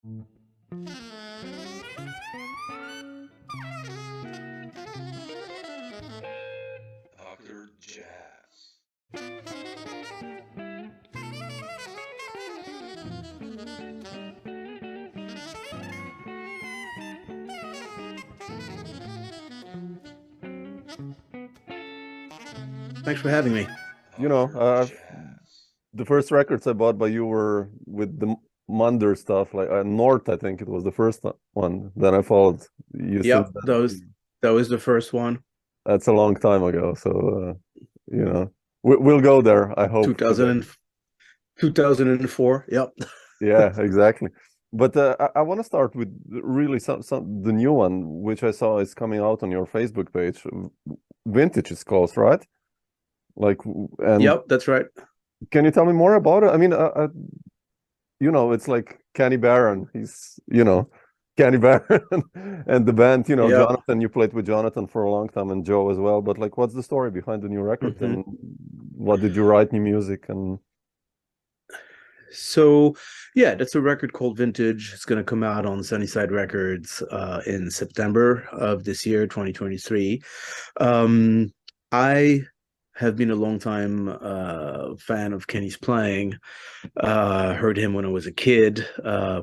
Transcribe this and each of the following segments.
Dr. Jazz. Thanks for having me. Dr. Jazz. The first records I bought by you were with the Monder stuff, like North, I think it was the first one. Then I followed you Yep, since then. that was the first one. That's a long time ago, so we'll go there, I hope. 2004. Yep. Yeah, exactly. But I want to start with really some the new one, which I saw is coming out on your Facebook page. Vintage is called, right? And Yep, that's right. can you tell me more about it? I mean, it's like Kenny Barron. He's, Kenny Barron and the band, Yep. Johnathan, you played with Johnathan for a long time and Joe as well. But what's the story behind the new record and what did you write new music and? So, yeah, that's a record called Vintage. It's going to come out on Sunnyside Records in September of this year, 2023. I have been a long-time fan of Kenny's playing. Heard him when I was a kid,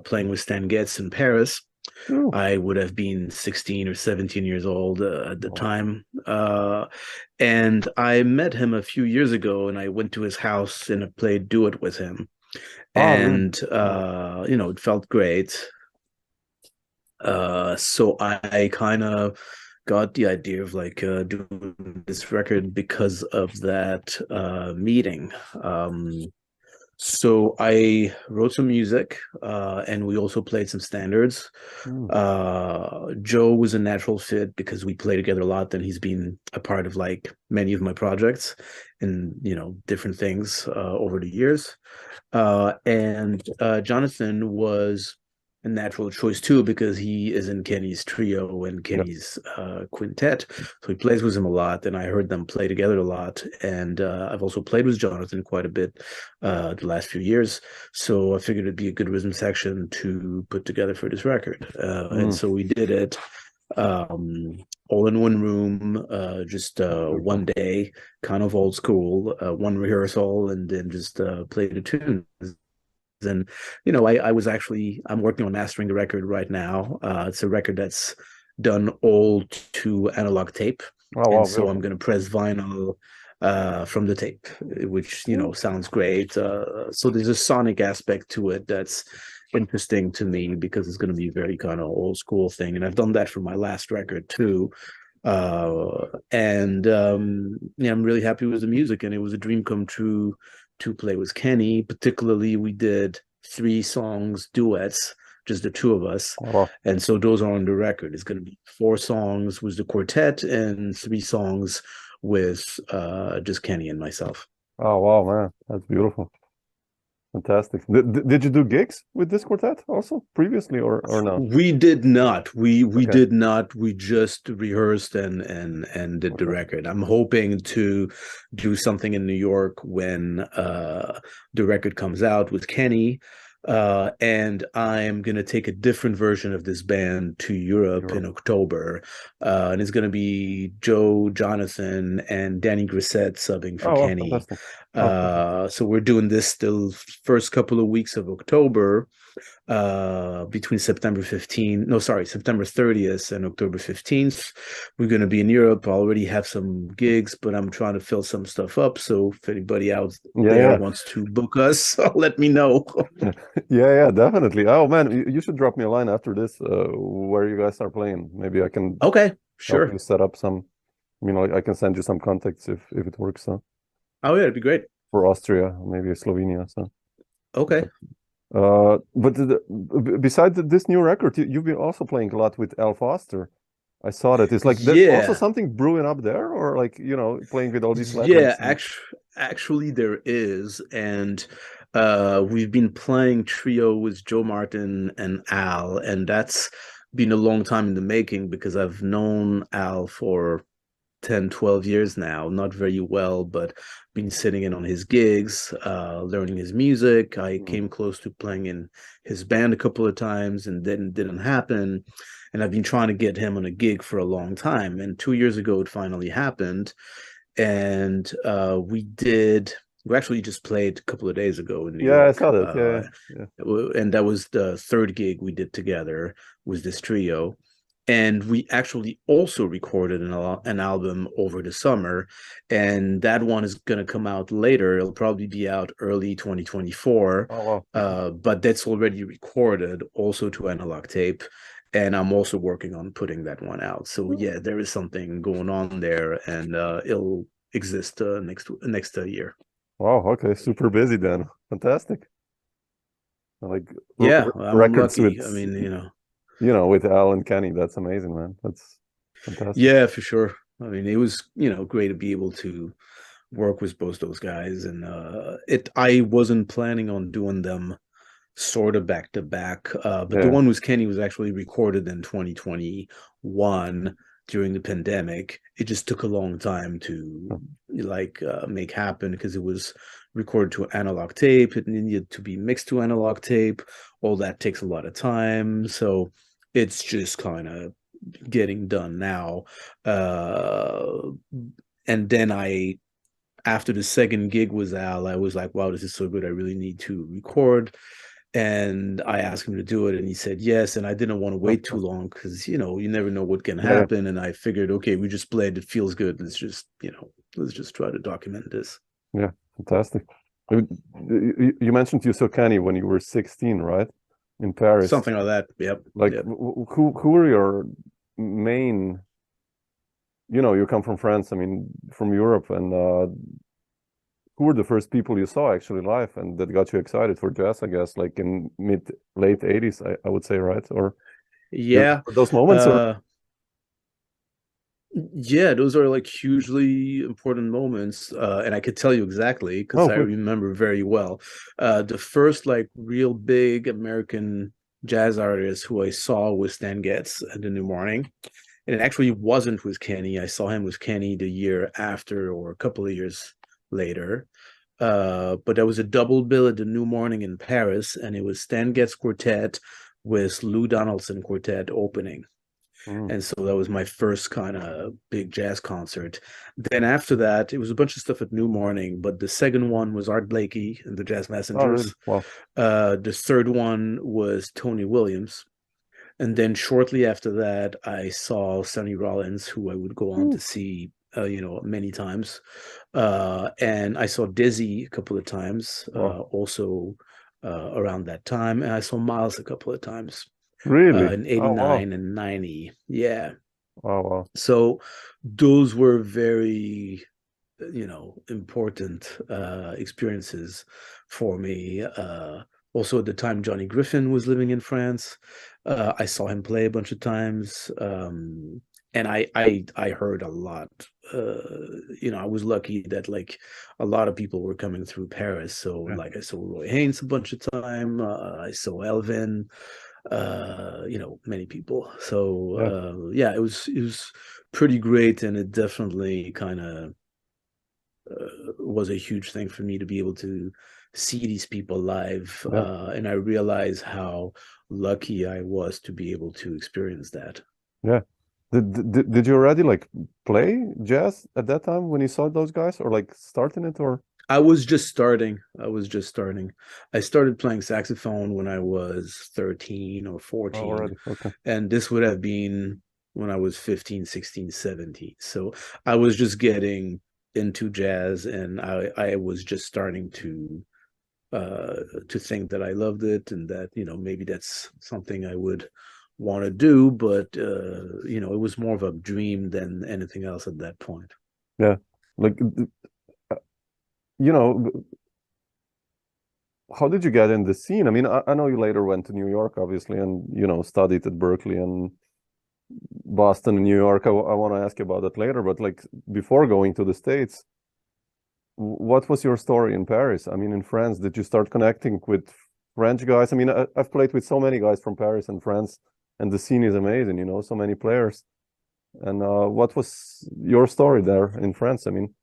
playing with Stan Getz in Paris. Ooh. I would have been 16 or 17 years old at the time. And I met him a few years ago, and I went to his house and I played duet with him. And, it felt great. So I kind of got the idea of doing this record because of that meeting. So I wrote some music and we also played some standards. Joe was a natural fit because we play together a lot and he's been a part of many of my projects and different things over the years. And Johnathan was a natural choice too because he is in Kenny's trio and Kenny's quintet, so he plays with him a lot, and I heard them play together a lot. And I've also played with Johnathan quite a bit the last few years, so I figured it'd be a good rhythm section to put together for this record. And so we did it all in one room, just one day, kind of old school, one rehearsal, and then just play the tunes. And I'm working on mastering the record right now. It's a record that's done all to analog tape. So I'm going to press vinyl from the tape, which sounds great. So there's a sonic aspect to it that's interesting to me because it's going to be very kind of old school thing, and I've done that for my last record too. I'm really happy with the music, and it was a dream come true to play with Kenny. Particularly, we did 3 songs duets, just the 2 of us. And so those are on the record. It's going to be 4 songs with the quartet and 3 songs with just Kenny and myself. Oh wow, man, that's beautiful. Fantastic. Did you do gigs with this quartet also previously or no? We did not. We did not. We just rehearsed and did the record. I'm hoping to do something in New York when the record comes out with Kenny. And I'm going to take a different version of this band to Europe in October. And it's going to be Joe, Johnathan, and Danny Grissett subbing for Kenny. So we're doing this still first couple of weeks of October, between September 30th and October 15th. We're going to be in Europe. I already have some gigs, but I'm trying to fill some stuff up. So if anybody out there wants to book us, let me know. Yeah, definitely. Oh man, you should drop me a line after this where you guys are playing. Maybe I can help you set up some, I can send you some contacts if it works. So. Oh yeah, it'd be great. For Austria, maybe Slovenia. So. Okay. But besides this new record, you've been also playing a lot with Al Foster. I saw that. It's there's also something brewing up there, or playing with all these legends. Yeah, actually there is, and we've been playing trio with Joe Martin and Al, and that's been a long time in the making because I've known Al for 10, 12 years now, not very well, but been sitting in on his gigs, learning his music. I came close to playing in his band a couple of times and then didn't happen. And I've been trying to get him on a gig for a long time. And 2 years ago, it finally happened. And we actually just played a couple of days ago in New Yeah, I York. saw that. Yeah. And that was the third gig we did together, was this trio. And we actually also recorded an album over the summer, and that one is going to come out later. It'll probably be out early 2024. Oh, wow. But that's already recorded also to analog tape, and I'm also working on putting that one out. So yeah, there is something going on there, and it'll exist next year. Wow, okay, super busy then. Fantastic. Like Yeah, I'm records lucky. with, I mean, with Al and Kenny. That's amazing, man. That's fantastic. yeah, for sure. I mean, it was, great to be able to work with both those guys, and I wasn't planning on doing them sort of back to back, but the one with Kenny was actually recorded in 2021 during the pandemic. It just took a long time to make happen, because it was recorded to analog tape. It needed to be mixed to analog tape. All that takes a lot of time, so it's just kind of getting done now. And then after the second gig with Al, I was like, wow, this is so good, I really need to record. And I asked him to do it, and he said yes. And I didn't want to wait too long, because you never know what can happen. And I figured, okay, we just played, it feels good, let's just try to document this. Yeah, fantastic. You mentioned you saw Kenny when you were 16, right? In Paris. Something like that. Yep. Like, yep. Who were your main, you come from France, I mean, from Europe, and who were the first people you saw actually live and that got you excited for jazz, I guess, like in late 80s, I would say, right? Or yeah, those moments? Yeah, those are like hugely important moments, and I could tell you exactly, because I remember very well. The first like real big American jazz artist who I saw was Stan Getz at the New Morning, and it actually wasn't with Kenny. I saw him with Kenny the year after, or a couple of years later. But there was a double bill at the New Morning in Paris, and it was Stan Getz Quartet with Lou Donaldson Quartet opening. And so that was my first kind of big jazz concert. Then after that, it was a bunch of stuff at New Morning, but the second one was Art Blakey and the Jazz Messengers. Oh, really? Wow. The third one was Tony Williams. And then shortly after that, I saw Sonny Rollins, who I would go on to see, many times. And I saw Dizzy a couple of times, also around that time. And I saw Miles a couple of times. Really? In 89 and 90. Yeah. Wow. So those were very, important experiences for me. Also at the time, Johnny Griffin was living in France. I saw him play a bunch of times. And I heard a lot. I was lucky that like a lot of people were coming through Paris. So like I saw Roy Haynes a bunch of time. I saw Elvin. Many people. So it was pretty great, and it definitely kind of was a huge thing for me to be able to see these people live. And I realized how lucky I was to be able to experience that. Yeah. Did you already like play jazz at that time when you saw those guys, or like starting it, or? I was just starting. I started playing saxophone when I was 13 or 14. Oh, already. Okay. And this would have been when I was 15, 16, 17. So I was just getting into jazz, and I was just starting to think that I loved it, and that, maybe that's something I would want to do. But, it was more of a dream than anything else at that point. Yeah. Like, how did you get in the scene? I mean, I know you later went to New York, obviously, and, studied at Berkeley and Boston and New York. I want to ask you about that later, but like before going to the States, what was your story in Paris? I mean, in France, did you start connecting with French guys? I mean, I've played with so many guys from Paris and France, and the scene is amazing, so many players. And what was your story there in France? I mean,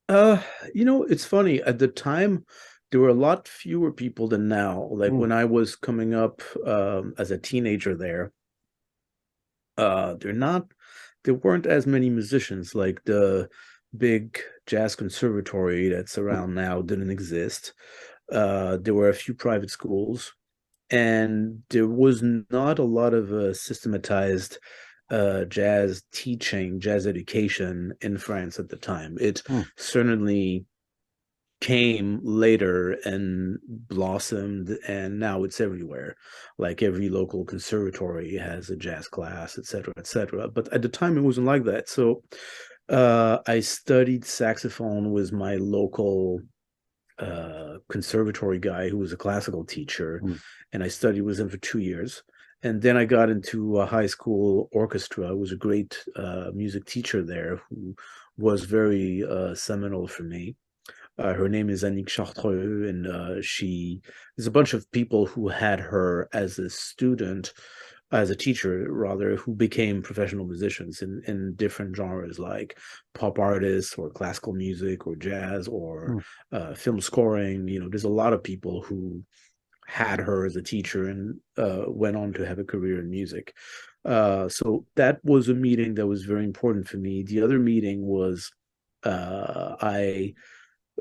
it's funny. At the time, there were a lot fewer people than now. Like when I was coming up as a teenager there, there weren't as many musicians. Like the big jazz conservatory that's around now didn't exist. There were a few private schools, and there was not a lot of systematized jazz teaching, jazz education in France at the time. It certainly came later and blossomed, and now it's everywhere. Like every local conservatory has a jazz class, et cetera, et cetera. But at the time, it wasn't like that. So I studied saxophone with my local conservatory guy who was a classical teacher, and I studied with him for 2 years. And then I got into a high school orchestra. It was a great music teacher there who was very seminal for me. Her name is Annick Chartreux, and there's a bunch of people who had her as a student, as a teacher rather, who became professional musicians in different genres like pop artists or classical music or jazz or film scoring. There's a lot of people who had her as a teacher and went on to have a career in music. So that was a meeting that was very important for me. The other meeting was I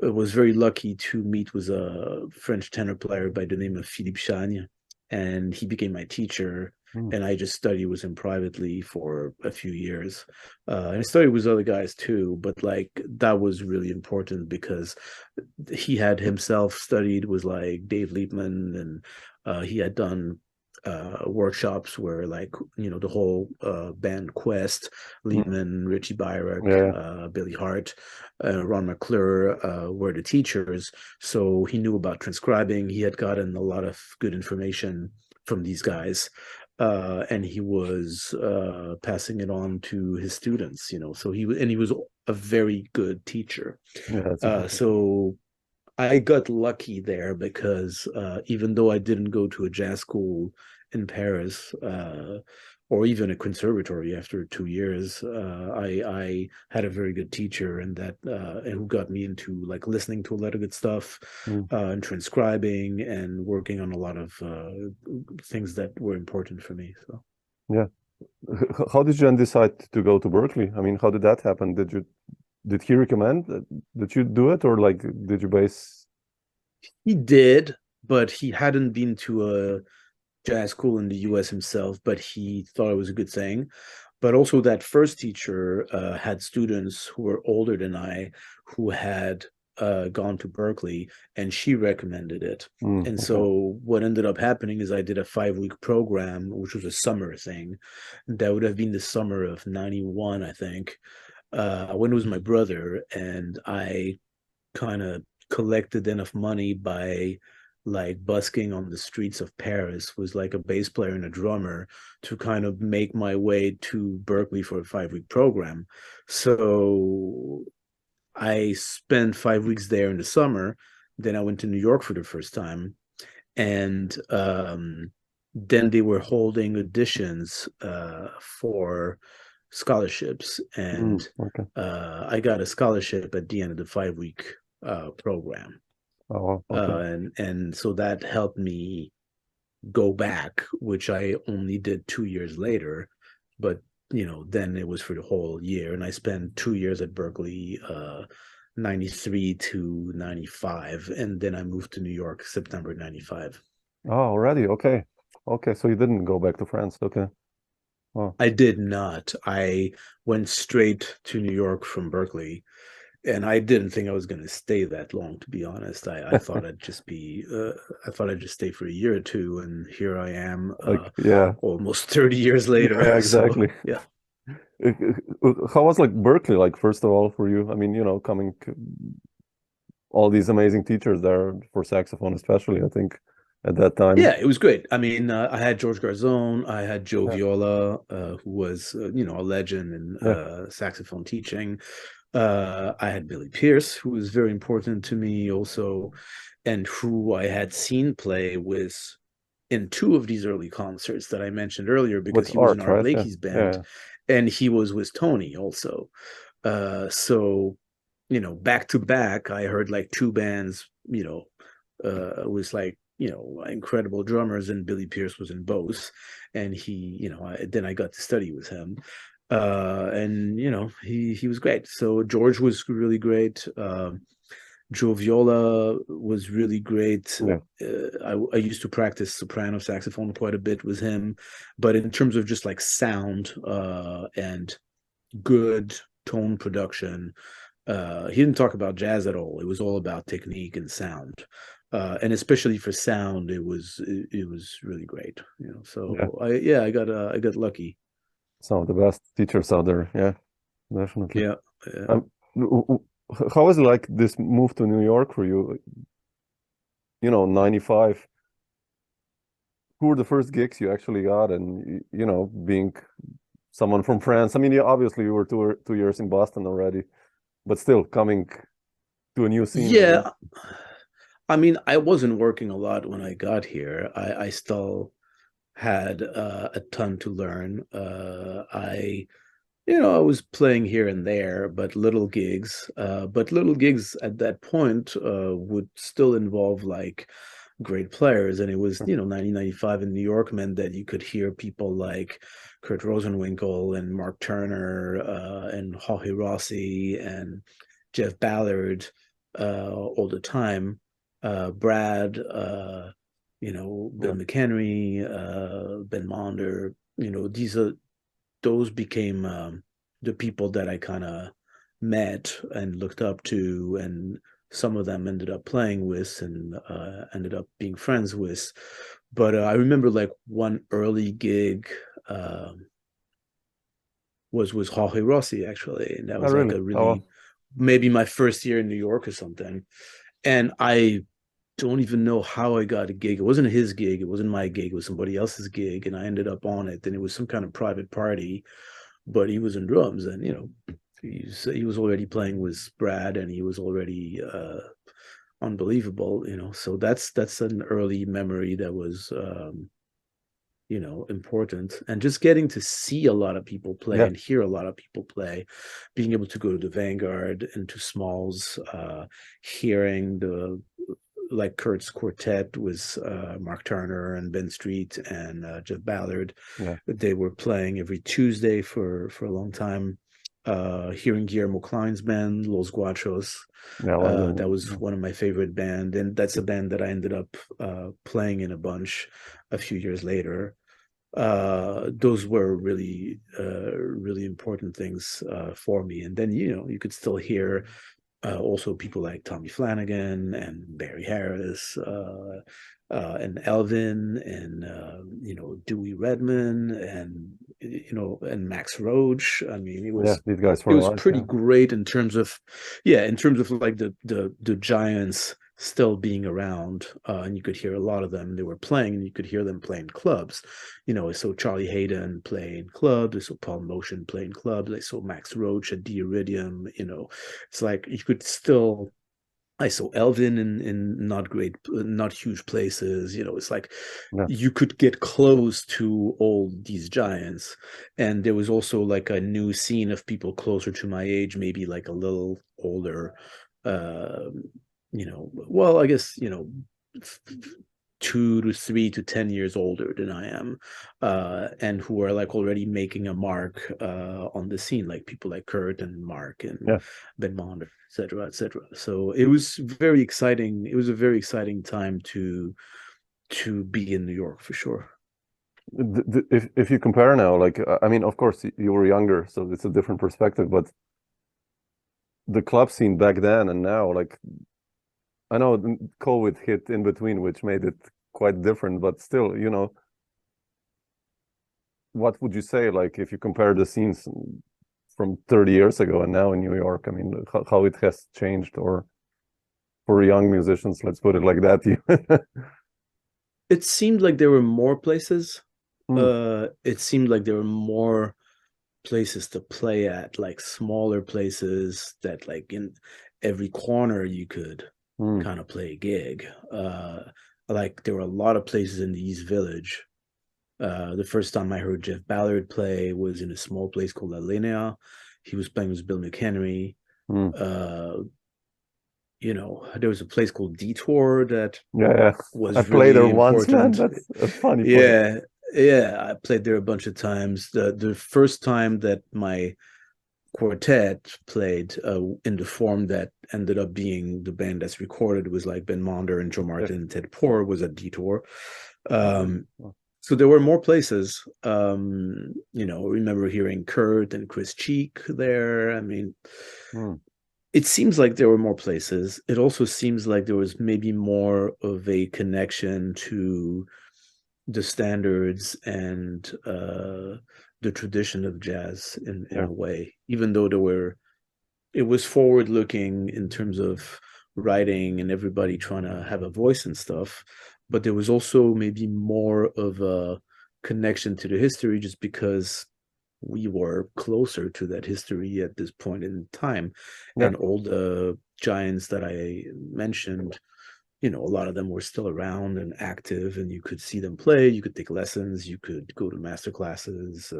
was very lucky to meet with a French tenor player by the name of Philippe Chagne, and he became my teacher. And I just studied with him privately for a few years. And I studied with other guys too, but like that was really important because he had himself studied with like Dave Liebman, and he had done workshops where like the whole band Quest, Liebman, Richie Byrock, Billy Hart, Ron McClure were the teachers. So he knew about transcribing. He had gotten a lot of good information from these guys. And he was passing it on to his students, So he was a very good teacher. So I got lucky there because even though I didn't go to a jazz school in Paris or even a conservatory after 2 years, I had a very good teacher, and who got me into like listening to a lot of good stuff and transcribing and working on a lot of things that were important for me. So yeah, how did you then decide to go to Berkeley? I mean, how did that happen? Did he recommend that you do it, or like did you base? He did, but he hadn't been to a jazz school in the US himself, but he thought it was a good thing. But also that first teacher had students who were older than I who had gone to Berkeley, and she recommended it. And so what ended up happening is I did a 5-week program, which was a summer thing. That would have been the summer of 91, I think. I went with my brother, and I kind of collected enough money by like busking on the streets of Paris with like a bass player and a drummer to kind of make my way to Berkeley for a 5-week program. So I spent 5 weeks there in the summer. Then I went to New York for the first time. And then they were holding auditions for scholarships. And I got a scholarship at the end of the 5-week program. And so that helped me go back, which I only did 2 years later. But then it was for the whole year, and I spent 2 years at Berkeley, 93 to 95, and then I moved to New York September 95. Oh, already? Okay. So you didn't go back to France? Okay. Oh. I did not. I went straight to New York from Berkeley, and I didn't think I was going to stay that long, to be honest. I thought I'd just stay for a year or two, and here I am, almost 30 years later. Yeah, exactly. So, yeah. How was like Berkeley, like, first of all, for you? I mean, coming all these amazing teachers there for saxophone, especially, I think, at that time. Yeah, it was great. I mean, I had George Garzone, I had Joe Viola, who was, a legend in saxophone teaching. I had Billy Pierce, who was very important to me also, and who I had seen play with in two of these early concerts that I mentioned earlier, because With he was in Art, Art right? Blakey's band, and he was with Tony also. So, you know, back to back, I heard like two bands, you know, was like, you know, incredible drummers, and Billy Pierce was in both. And he, you know, then I got to study with him. And you know, he was great. So George was really great. Joe Viola was really great. Yeah. I used to practice soprano saxophone quite a bit with him, but in terms of just like sound and good tone production, he didn't talk about jazz at all. It was all about technique and sound, and especially for sound, it was really great. You know, so I got lucky. Some of the best teachers out there. Yeah, definitely. Yeah. How was it like this move to New York for you? You know, 95. Who were the first gigs you actually got? And, you know, being someone from France, I mean, obviously you were 2 years in Boston already, but still coming to a new scene. Yeah. I mean, I wasn't working a lot when I got here. I still had a ton to learn. I was playing here and there, but little gigs. But little gigs at that point would still involve like great players. And it was, 1995 in New York meant that you could hear people like Kurt Rosenwinkel and Mark Turner and Jorge Rossi and Jeff Ballard all the time. Brad, Bill McHenry, Ben Monder, those became the people that I kind of met and looked up to, and some of them ended up playing with and ended up being friends with. But I remember like one early gig was with Jorge Rossi, actually, and that was like a really maybe my first year in New York or something. And I don't even know how I got a gig. It wasn't his gig. It wasn't my gig. It was somebody else's gig. And I ended up on it. And it was some kind of private party, but he was in drums. And, he was already playing with Brad, and he was already unbelievable, So that's an early memory that was, important. And just getting to see a lot of people play and hear a lot of people play, being able to go to the Vanguard and to Smalls, hearing like Kurt's quartet with Mark Turner and Ben Street and Jeff Ballard. Yeah. They were playing every Tuesday for a long time. Hearing Guillermo Klein's band, Los Guachos. That was one of my favorite band, and that's a band that I ended up playing in a bunch a few years later. Those were really, really important things for me. And then, you could still hear also people like Tommy Flanagan and Barry Harris and Elvin and Dewey Redman and Max Roach. I mean, it was these guys it was pretty great in terms of like the giants still being around, and you could hear a lot of them. They were playing, and you could hear them playing clubs. I saw Charlie Hayden play in clubs. I saw Paul Motian play in clubs. I saw Max Roach at the Iridium. It's like you could still. I saw Elvin in not huge places. It's like you could get close to all these giants. And there was also like a new scene of people closer to my age, maybe like a little older, well, I guess, 2 to 3 to 10 years older than I am, and who are like already making a mark on the scene, like people like Kurt and Mark and Ben Monder, et cetera, et cetera. So it was very exciting. It was a very exciting time to be in New York, for sure. If you compare now, like, I mean, of course you were younger, so it's a different perspective, but the club scene back then and now, like, I know COVID hit in between, which made it quite different, but still, what would you say, like, if you compare the scenes from 30 years ago and now in New York? I mean, how it has changed, or for young musicians, let's put it like that. It seemed like there were more places. It seemed like there were more places to play at, like smaller places that, like, in every corner you could kind of play a gig. like there were a lot of places in the East Village. The first time I heard Jeff Ballard play was in a small place called La Linea. He was playing with Bill McHenry. You know, there was a place called Detour that was I played really there once, man. important. That's a funny place. Yeah, I played there a bunch of times. The first time that my quartet played in the form that ended up being the band that's recorded was like Ben Monder and Joe Martin and Ted Poor was at Detour. So there were more places. You know, I remember hearing Kurt and Chris Cheek there. I mean, it seems like there were more places. It also seems like there was maybe more of a connection to the standards and the tradition of jazz in a way, even though it was forward looking in terms of writing and everybody trying to have a voice and stuff, but there was also maybe more of a connection to the history just because we were closer to that history at this point in time. And all the giants that I mentioned, you know, a lot of them were still around and active, and you could see them play, you could take lessons, you could go to master classes,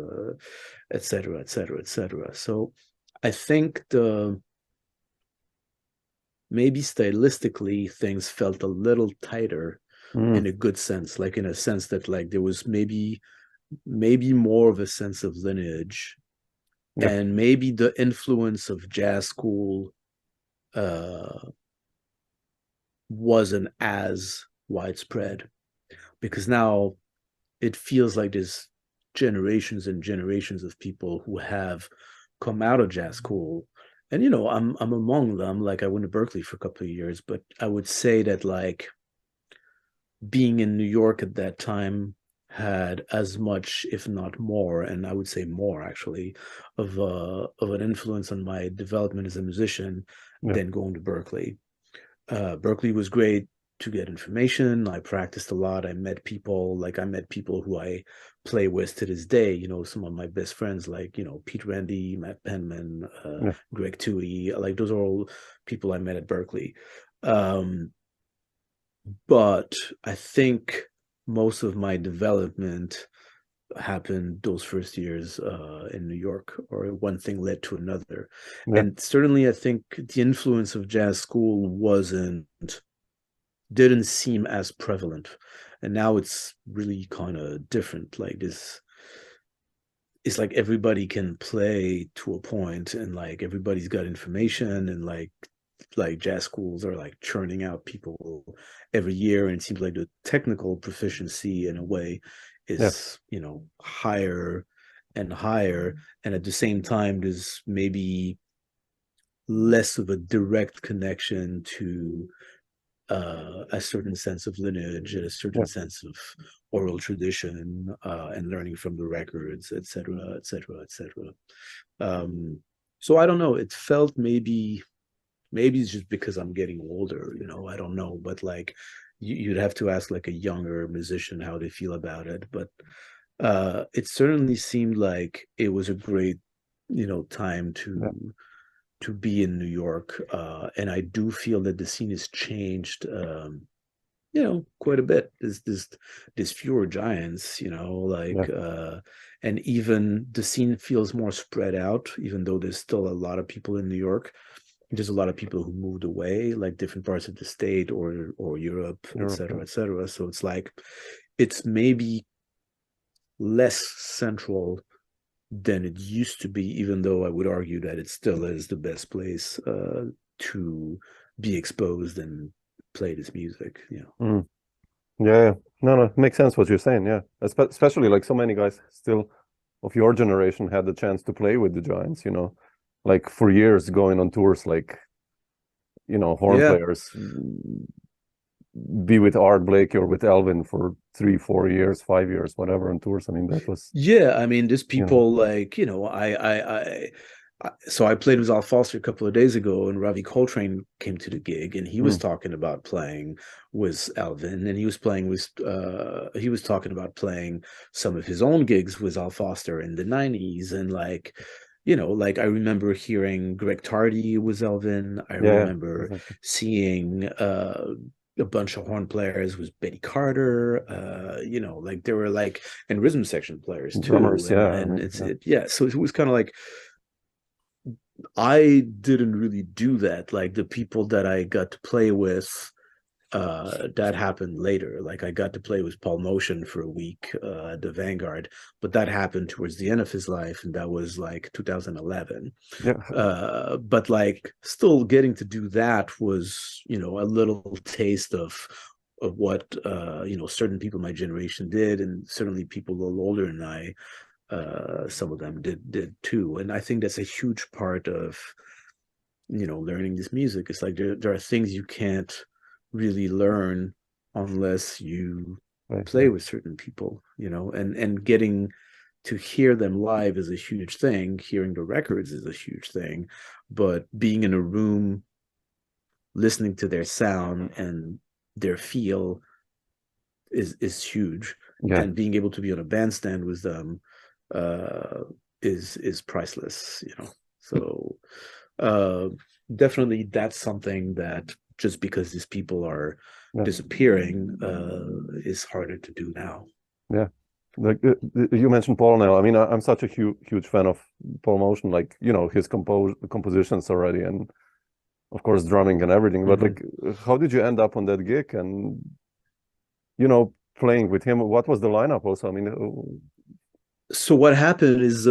et cetera, et cetera, et cetera. So I think maybe stylistically things felt a little tighter in a good sense, like in a sense that like there was maybe more of a sense of lineage, and maybe the influence of jazz school wasn't as widespread, because now it feels like there's generations and generations of people who have come out of jazz school. And, you know, I'm among them. Like I went to Berkeley for a couple of years, but I would say that like being in New York at that time had as much, if not more, and I would say more actually, of an influence on my development as a musician than going to Berkeley. Berkeley was great to get information. I practiced a lot. I met people who I play with to this day. You know, some of my best friends, like, you know, Pete Randy, Matt Penman, Greg Tuohey. Like those are all people I met at Berkeley. But I think most of my development happened those first years in New York, or one thing led to another. And certainly I think the influence of jazz school didn't seem as prevalent. And now it's really kind of different. Like this, it's like everybody can play to a point, and like everybody's got information, and like jazz schools are like churning out people every year, and it seems like the technical proficiency in a way is you know, higher and higher, and at the same time there's maybe less of a direct connection to a certain sense of lineage and a certain sense of oral tradition and learning from the records, etc., etc., etc. So I don't know, it felt maybe it's just because I'm getting older, you know, I don't know, but like you'd have to ask like a younger musician how they feel about it. But it certainly seemed like it was a great, you know, time to be in New York. And I do feel that the scene has changed, you know, quite a bit. There's fewer giants, you know, like, and even the scene feels more spread out, even though there's still a lot of people in New York. There's a lot of people who moved away, like different parts of the state or Europe, et cetera, et cetera. So it's like, it's maybe less central than it used to be, even though I would argue that it still is the best place to be exposed and play this music. You know. Yeah, no, it makes sense what you're saying. Yeah, especially like so many guys still of your generation had the chance to play with the giants. You know, like for years going on tours, like, you know, horn players be with Art Blakey or with Elvin for 3, 4 years, 5 years, whatever, on tours. I mean, that was I mean, there's people like, you know, so I played with Al Foster a couple of days ago, and Ravi Coltrane came to the gig, and he was talking about playing with Elvin, and he was talking about playing some of his own gigs with Al Foster in the 90s. And like, you know, like I remember hearing Greg Tardy was Elvin. I remember seeing a bunch of horn players was Betty Carter, like there were like, and rhythm section players too. Drummers, And, yeah. and so it was kind of like, I didn't really do that. Like the people that I got to play with, that happened later. Like I got to play with Paul Motian for a week at the Vanguard, but that happened towards the end of his life, and that was like 2011. Yeah. But like still getting to do that was, a little taste of what certain people in my generation did, and certainly people a little older than I. Some of them did too, and I think that's a huge part of learning this music. It's like there are things you can't really learn unless you play with certain people, and getting to hear them live is a huge thing. Hearing the records is a huge thing, but being in a room, listening to their sound and their feel is huge. Yeah. And being able to be on a bandstand with them is priceless, So definitely that's something that just because these people are disappearing is harder to do now. Yeah. Like you mentioned Paul now. I mean, I'm such a huge fan of Paul Motian, like, his compositions already, and of course drumming and everything. But like, how did you end up on that gig and, playing with him? What was the lineup also? I mean, so what happened is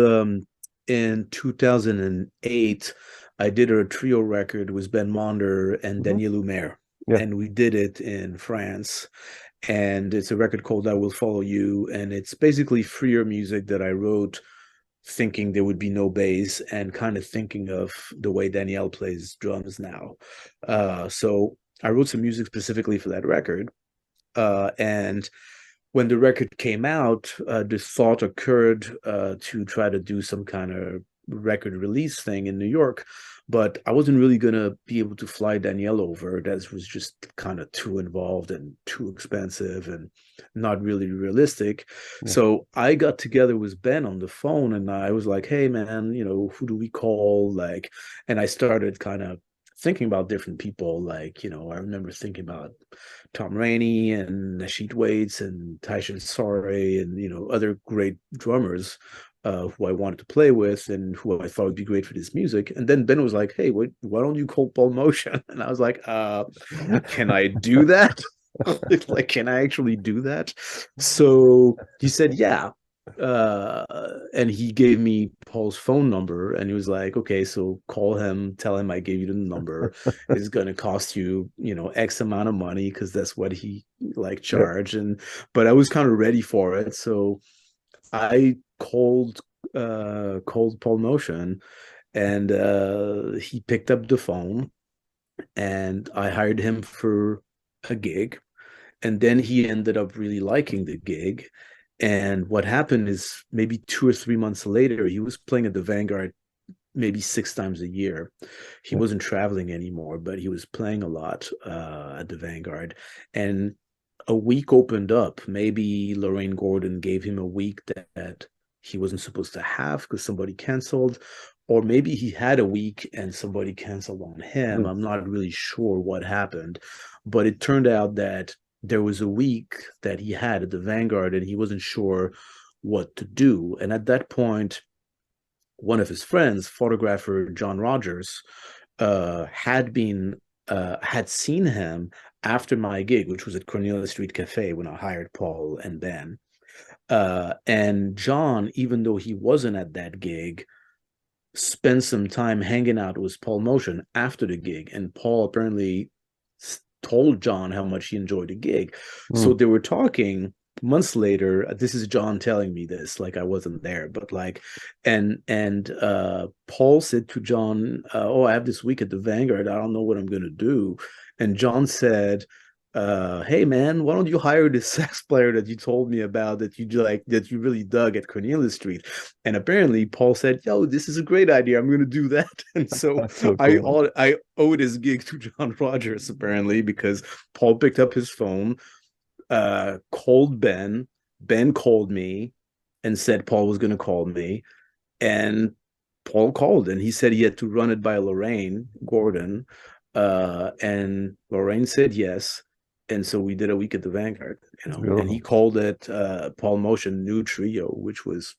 in 2008, I did a trio record with Ben Monder and Daniel Humair. Yeah. And we did it in France. And it's a record called I Will Follow You. And it's basically freer music that I wrote thinking there would be no bass and kind of thinking of the way Danielle plays drums now. So I wrote some music specifically for that record. And when the record came out, this thought occurred to try to do some kind of record release thing in New York, but I wasn't really going to be able to fly Danielle over. That was just kind of too involved and too expensive and not really realistic. Yeah. So I got together with Ben on the phone and I was like, hey, man, who do we call? Like, and I started kind of thinking about different people. Like, I remember thinking about Tom Rainey and Nasheed Waits and Taishan Sari and, other great drummers who I wanted to play with and who I thought would be great for this music. And then Ben was like, hey, why don't you call Paul Motian? And I was like, can I do that? Like, can I actually do that? So he said, yeah. And he gave me Paul's phone number and he was like, okay, so call him, tell him I gave you the number. It's going to cost you, X amount of money because that's what he charged. But I was kind of ready for it. So I called Paul Motian and he picked up the phone and I hired him for a gig. And then he ended up really liking the gig. And what happened is maybe 2 or 3 months later, he was playing at the Vanguard maybe 6 times a year. He wasn't traveling anymore, but he was playing a lot at the Vanguard. And a week opened up. Maybe Lorraine Gordon gave him a week that he wasn't supposed to have because somebody canceled. Or maybe he had a week and somebody canceled on him. I'm not really sure what happened. But it turned out that there was a week that he had at the Vanguard and he wasn't sure what to do. And at that point, one of his friends, photographer John Rogers, had seen him after my gig, which was at Cornelia Street Cafe when I hired Paul and Ben. And John, even though he wasn't at that gig, spent some time hanging out with Paul Motian after the gig. And Paul apparently told John how much he enjoyed the gig. So they were talking months later. This is John telling me this, like I wasn't there, but and Paul said to John, oh, I have this week at the Vanguard. I don't know what I'm going to do. And John said, hey man, why don't you hire this sax player that you told me about that you really dug at Cornelia Street? And apparently Paul said, yo, this is a great idea, I'm going to do that. And so cool. I owed his gig to John Rogers apparently, because Paul picked up his phone, called Ben called me and said Paul was going to call me, and Paul called and he said he had to run it by Lorraine Gordon, and Lorraine said yes. And so we did a week at the Vanguard, It's and beautiful. he called it Paul Motian New Trio, which was,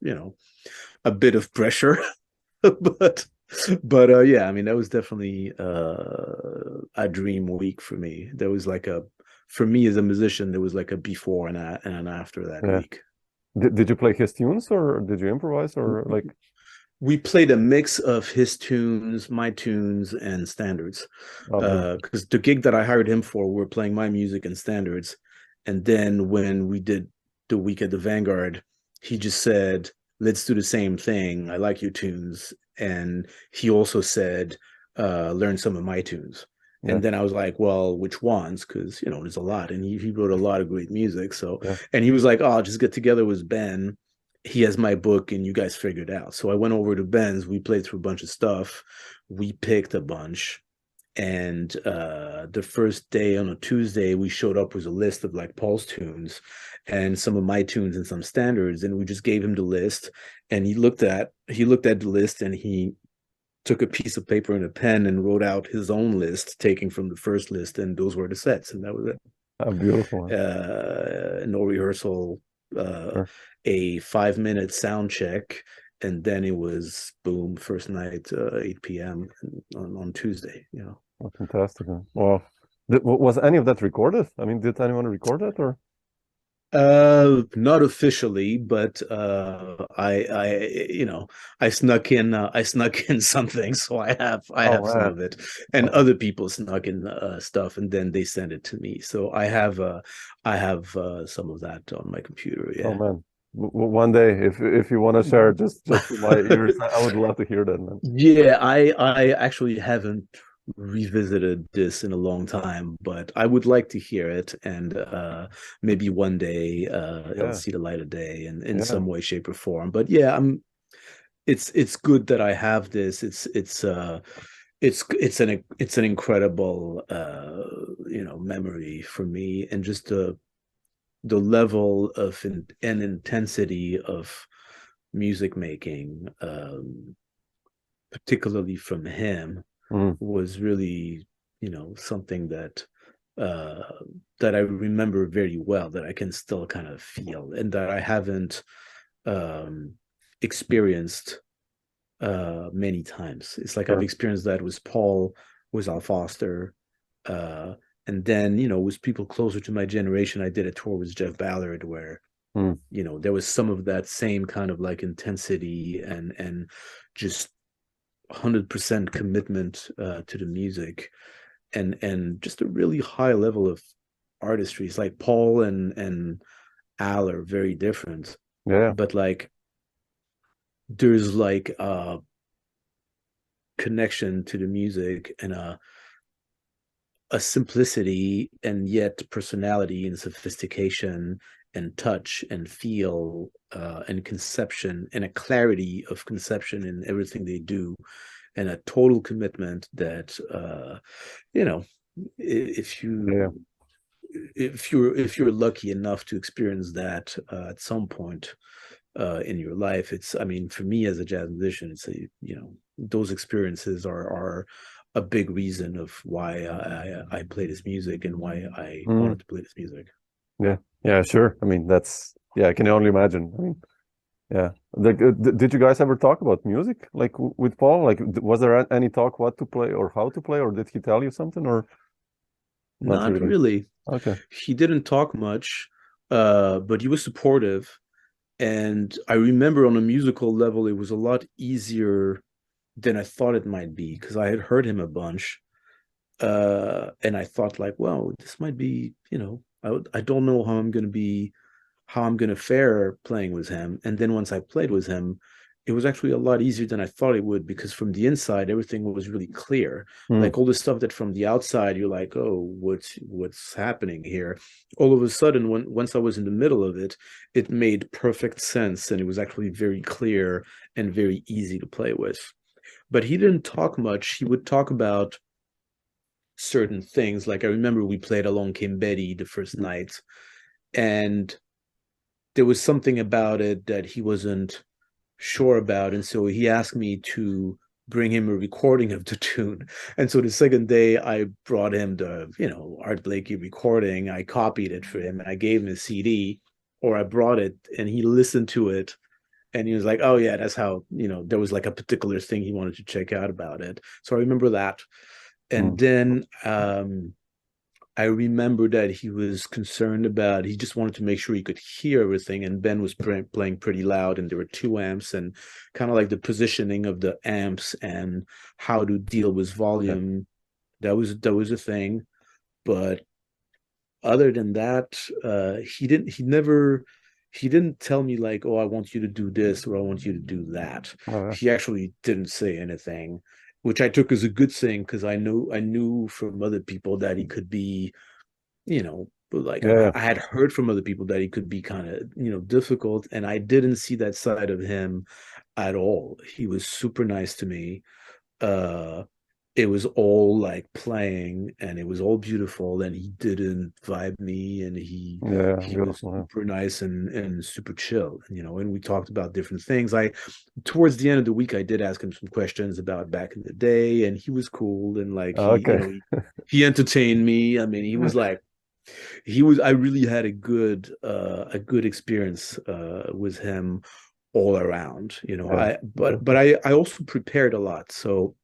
a bit of pressure, but yeah, I mean, that was definitely a dream week for me. There was like for me as a musician, there was like a before and an after that Yeah. week. Did you play his tunes or did you improvise or like? We played a mix of his tunes, my tunes, and standards. Because the gig that I hired him for, we were playing my music and standards. And then when we did the week at the Vanguard, he just said, let's do the same thing. I like your tunes. And he also said, learn some of my tunes. Yeah. And then I was like, well, which ones? Because, there's a lot. And he wrote a lot of great music. So, Yeah. and he was like, oh, I'll just get together with Ben. He has my book and you guys figure it out. So I went over to Ben's. We played through a bunch of stuff. We picked a bunch. And the first day on a Tuesday, we showed up with a list of like Paul's tunes and some of my tunes and some standards. And we just gave him the list. And he looked at the list and he took a piece of paper and a pen and wrote out his own list, taking from the first list. And those were the sets. And that was it. Oh, beautiful. No rehearsal. Sure. A 5-minute sound check, and then it was boom, first night, 8 p.m. on Tuesday. Oh, fantastic. Well, was any of that recorded? I mean, did anyone record it or? Not officially, but I snuck in something, so I have some of it, and other people snuck in stuff, and then they send it to me. So I have some of that on my computer. Yeah. Oh man, one day if you want to share just to my ears, I would love to hear that, man. Yeah, I actually haven't revisited this in a long time, but I would like to hear it, and maybe one day it'll see the light of day in some way, shape, or form. But yeah, it's good that I have this. It's an incredible memory for me, and just the level of and intensity of music making, particularly from him, was really, something that I remember very well, that I can still kind of feel, and that I haven't experienced many times. It's like I've experienced that with Paul, with Al Foster, and then, with people closer to my generation. I did a tour with Jeff Ballard where there was some of that same kind of like intensity and just 100% commitment to the music, and just a really high level of artistry. It's like Paul and Al are very different, but like there's like a connection to the music and a simplicity and yet personality and sophistication and touch and feel and conception, and a clarity of conception in everything they do, and a total commitment that if you're lucky enough to experience that at some point in your life, for me as a jazz musician, it's those experiences are a big reason of why I play this music and why I wanted to play this music. Yeah, sure. I mean, I can only imagine. I mean, yeah. Did you guys ever talk about music, like with Paul? Like, was there any talk what to play or how to play, or did he tell you something, or not really? Okay. He didn't talk much, but he was supportive. And I remember on a musical level, it was a lot easier than I thought it might be, because I had heard him a bunch. And I thought like, well, this might be, I don't know how I'm going to fare playing with him. And then once I played with him, it was actually a lot easier than I thought it would, because from the inside, everything was really clear. Like all the stuff that from the outside, you're like, oh, what's happening here? All of a sudden, once I was in the middle of it, it made perfect sense. And it was actually very clear and very easy to play with. But he didn't talk much. He would talk about certain things. Like I remember we played Along Came Betty the first night, and there was something about it that he wasn't sure about, and so he asked me to bring him a recording of the tune. And so the second day I brought him the, Art Blakey recording. I copied it for him and I gave him a CD, or I brought it and he listened to it. And he was like, oh, yeah, that's how, there was like a particular thing he wanted to check out about it. So I remember that. And then I remember that he was concerned about, he just wanted to make sure he could hear everything. And Ben was playing pretty loud, and there were 2 amps, and kind of like the positioning of the amps and how to deal with volume. Yeah. That was a thing. But other than that, he didn't tell me like, oh, I want you to do this or I want you to do that. Oh, yeah. He actually didn't say anything, which I took as a good thing, because I knew from other people that he could be, I had heard from other people that he could be kind of, difficult, and I didn't see that side of him at all. He was super nice to me. It was all like playing, and it was all beautiful, and he didn't vibe me, and he was super nice and super chill, and we talked about different things. Towards the end of the week, I did ask him some questions about back in the day, and he was cool, and like he entertained me. I mean, he was like, I really had a good experience with him all around, but I also prepared a lot. So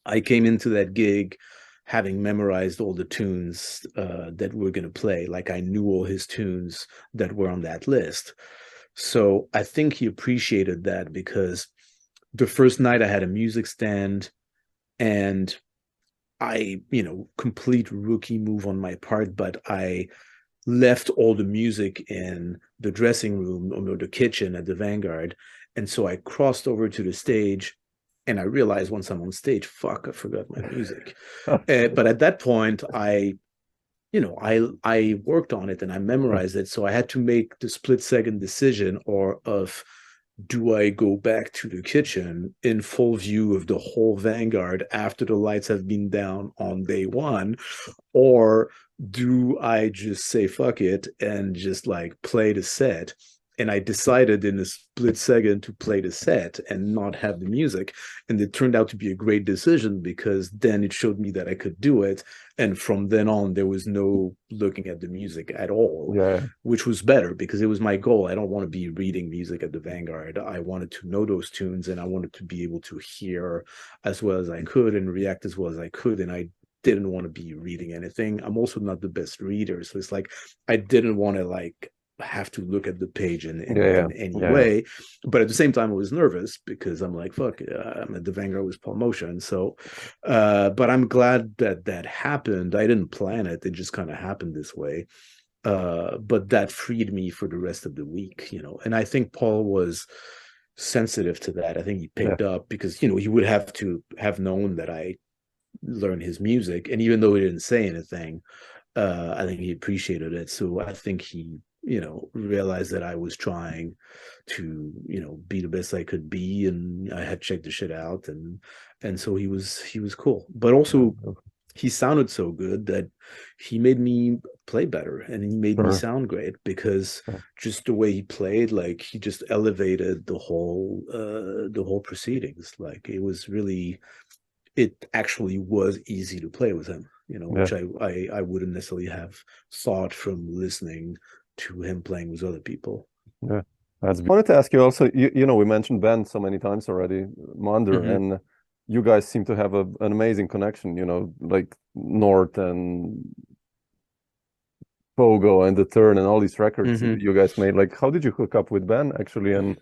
I came into that gig having memorized all the tunes that we're going to play. Like, I knew all his tunes that were on that list. So I think he appreciated that, because the first night I had a music stand, and I, complete rookie move on my part, but I left all the music in the dressing room or the kitchen at the Vanguard. And so I crossed over to the stage, and I realized once I'm on stage, fuck, I forgot my music. But at that point, I worked on it and I memorized it. So I had to make the split-second decision of, do I go back to the kitchen in full view of the whole Vanguard after the lights have been down on day one, or do I just say fuck it and just like play the set? And I decided in a split second to play the set and not have the music. And it turned out to be a great decision, because then it showed me that I could do it. And from then on, there was no looking at the music at all, which was better, because it was my goal. I don't want to be reading music at the Vanguard. I wanted to know those tunes, and I wanted to be able to hear as well as I could and react as well as I could. And I didn't want to be reading anything. I'm also not the best reader. So it's like, I didn't want to like have to look at the page in any way. But at the same time, I was nervous, because I'm like, fuck, I'm at the Vanguard with Paul Motian. So, but I'm glad that happened. I didn't plan it. It just kind of happened this way. But that freed me for the rest of the week, and I think Paul was sensitive to that. I think he picked up, because, he would have to have known that I learned his music. And even though he didn't say anything, I think he appreciated it. So I think he, realized that I was trying to, be the best I could be, and I had checked the shit out, and so he was cool. But also, he sounded so good that he made me play better, and he made me sound great, because just the way he played, like, he just elevated the whole proceedings. Like, it actually was easy to play with him, which I wouldn't necessarily have thought from listening to him playing with other people. I wanted to ask you also, we mentioned Ben so many times already, Monder, and you guys seem to have an amazing connection, like North and Pogo and The Turn and all these records you guys made. Like, how did you hook up with Ben, actually, and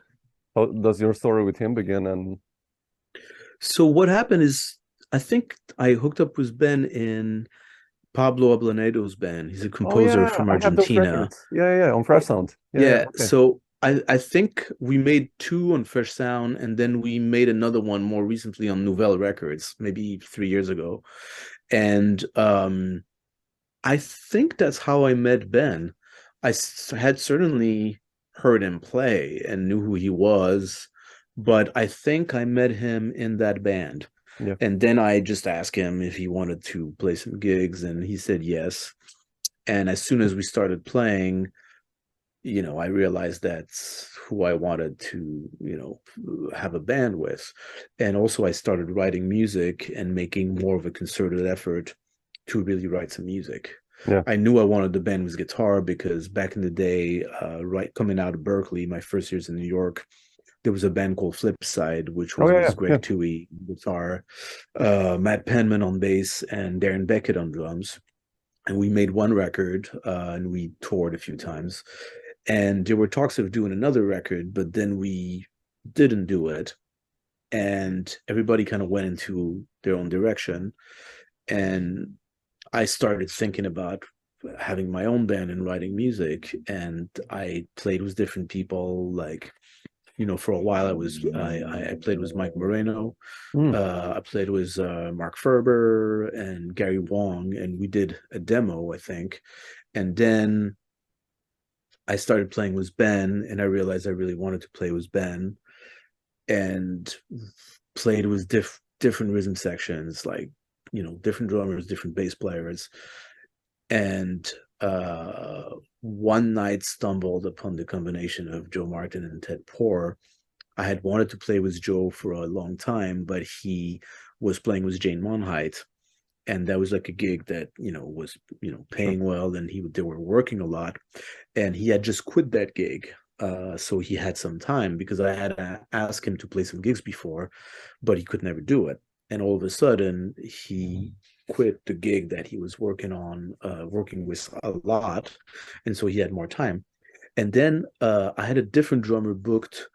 how does your story with him begin? And so what happened is, I think I hooked up with Ben in Pablo Ablanedo's band. He's a composer from Argentina. On Fresh Sound. So I think we made 2 on Fresh Sound, and then we made another one more recently on Nouvelle Records, maybe 3 years ago. And I think that's how I met Ben. I had certainly heard him play and knew who he was, but I think I met him in that band. And then I just asked him if he wanted to play some gigs, and he said yes. And as soon as we started playing, I realized that's who I wanted to, have a band with. And also I started writing music and making more of a concerted effort to really write some music. Yeah. I knew I wanted the band with guitar because back in the day, coming out of Berkeley, my first years in New York, there was a band called Flipside, which was with Greg Tuohey guitar, Matt Penman on bass, and Darren Beckett on drums. And we made one record, and we toured a few times. And there were talks of doing another record, but then we didn't do it. And everybody kind of went into their own direction. And I started thinking about having my own band and writing music. And I played with different people. Like, for a while I played with Mike Moreno. I played with Mark Ferber and Gary Wong, and we did a demo, I think. And then I started playing with Ben, and I realized I really wanted to play with Ben, and played with different rhythm sections, like, different drummers, different bass players. And one night stumbled upon the combination of Joe Martin and Ted Poor. I had wanted to play with Joe for a long time, but he was playing with Jane Monheit. And that was like a gig that, was, paying well, and they were working a lot. And he had just quit that gig. So he had some time, because I had asked him to play some gigs before, but he could never do it. And all of a sudden he quit the gig that he was working with a lot. And so he had more time. And then I had a different drummer booked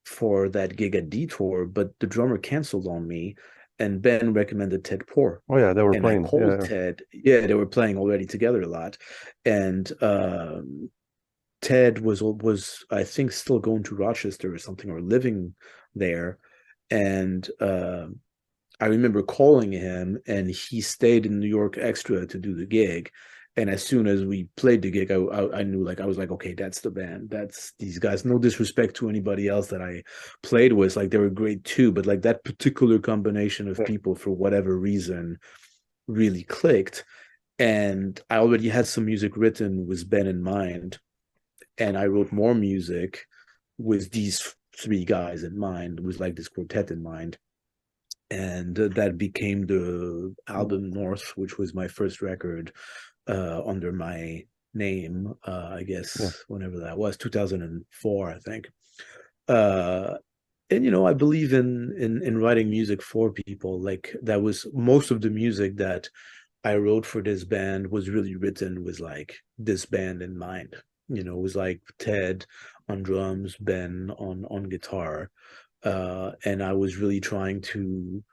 for that gig at Detour, but the drummer canceled on me. And Ben recommended Ted Poor. Oh yeah, they were playing. I called Ted. Yeah, they were playing already together a lot. And Ted was I think still going to Rochester or something, or living there. And I remember calling him, and he stayed in New York extra to do the gig. And as soon as we played the gig, I knew, I was like, okay, that's the band. That's these guys. No disrespect to anybody else that I played with. Like, they were great too, but like that particular combination of people, for whatever reason, really clicked. And I already had some music written with Ben in mind. And I wrote more music with these three guys in mind, with like this quartet in mind. And that became the album North, which was my first record under my name, I guess, whenever that was, 2004, I think. And I believe in writing music for people. Like, that was most of the music that I wrote for this band was really written with like this band in mind. It was like Ted on drums, Ben on guitar, and I was really trying to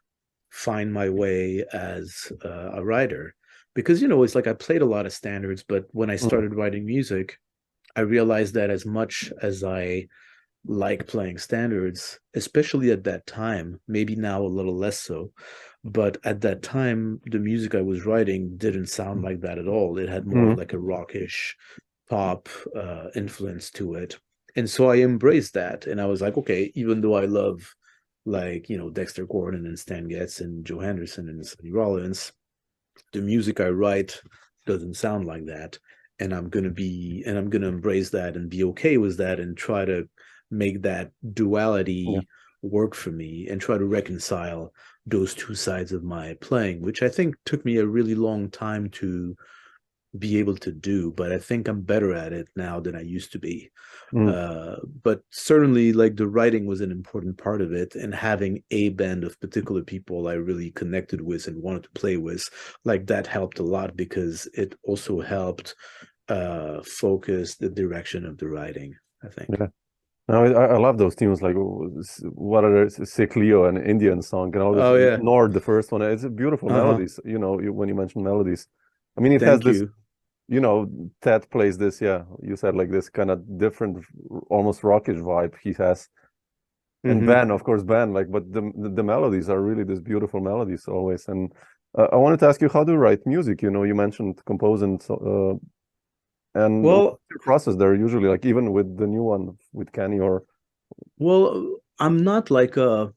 find my way as a writer. Because, it's like I played a lot of standards, but when I started writing music, I realized that as much as I like playing standards, especially at that time, maybe now a little less so, but at that time, the music I was writing didn't sound like that at all. It had more like a rockish pop influence to it. And so I embraced that. And I was like, okay, even though I love, like, Dexter Gordon and Stan Getz and Joe Henderson and Sonny Rollins, the music I write doesn't sound like that. And I'm going to embrace that and be okay with that, and try to make that duality work for me, and try to reconcile those two sides of my playing, which I think took me a really long time to be able to do, but I think I'm better at it now than I used to be. But certainly, like, the writing was an important part of it, and having a band of particular people I really connected with and wanted to play with, like, that helped a lot, because it also helped focus the direction of the writing, I think. Yeah. No, I love those tunes. Like, what are Sick Leo, an Indian song, and all this. Oh yeah, Nord, the first one. It's beautiful melodies. When you mentioned melodies, I mean, it has this. Ted plays this. Yeah, you said, like, this kind of different, almost rockish vibe he has. And Ben, of course, like, but the melodies are really these beautiful melodies always. And I wanted to ask you, how do you write music? You mentioned composing, and what's your process there usually, like, even with the new one with Kenny, or? Well, I'm not like a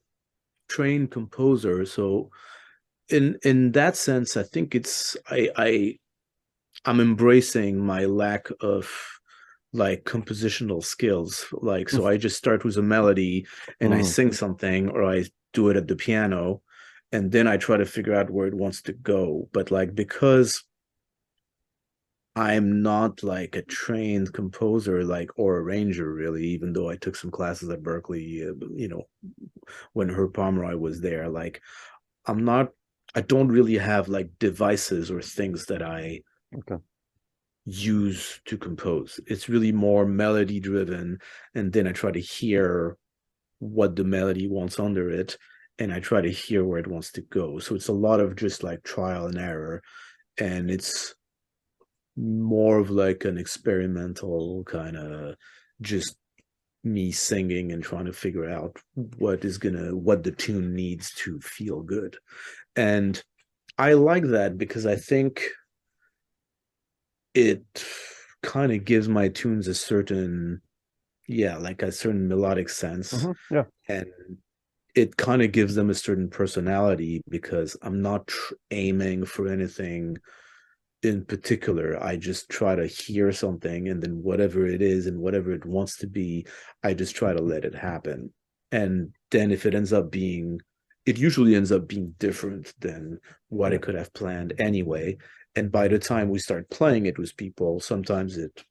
trained composer, so in that sense, I think I'm embracing my lack of like compositional skills. Like, so I just start with a melody and I sing something, or I do it at the piano, and then I try to figure out where it wants to go. But like, because I'm not like a trained composer, like, or arranger really, even though I took some classes at Berkeley, when Herb Pomeroy was there, like, I don't really have like devices or things that I use to compose. It's really more melody driven, and then I try to hear what the melody wants under it, and I try to hear where it wants to go. So it's a lot of just like trial and error, and it's more of like an experimental kind of just me singing and trying to figure out what the tune needs to feel good. And I like that because I think it kind of gives my tunes a certain melodic sense. And it kind of gives them a certain personality, because I'm not aiming for anything in particular. I just try to hear something, and then whatever it is and whatever it wants to be, I just try to let it happen. And then if it usually ends up being different than what I could have planned anyway. And by the time we start playing it with people, sometimes it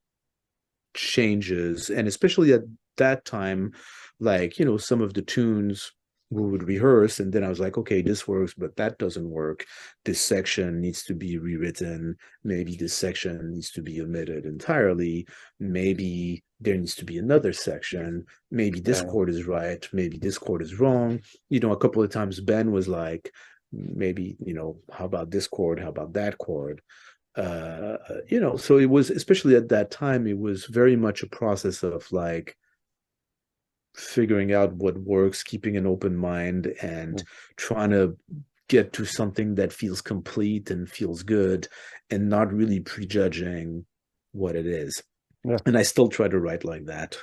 changes. And especially at that time, like, some of the tunes we would rehearse, and then I was like, okay, this works, but that doesn't work. This section needs to be rewritten. Maybe this section needs to be omitted entirely. Maybe there needs to be another section. Maybe this chord is right. Maybe this chord is wrong. A couple of times Ben was like, maybe, how about this chord? How about that chord? So it was, especially at that time, it was very much a process of like figuring out what works, keeping an open mind, and trying to get to something that feels complete and feels good, and not really prejudging what it is. And I still try to write like that.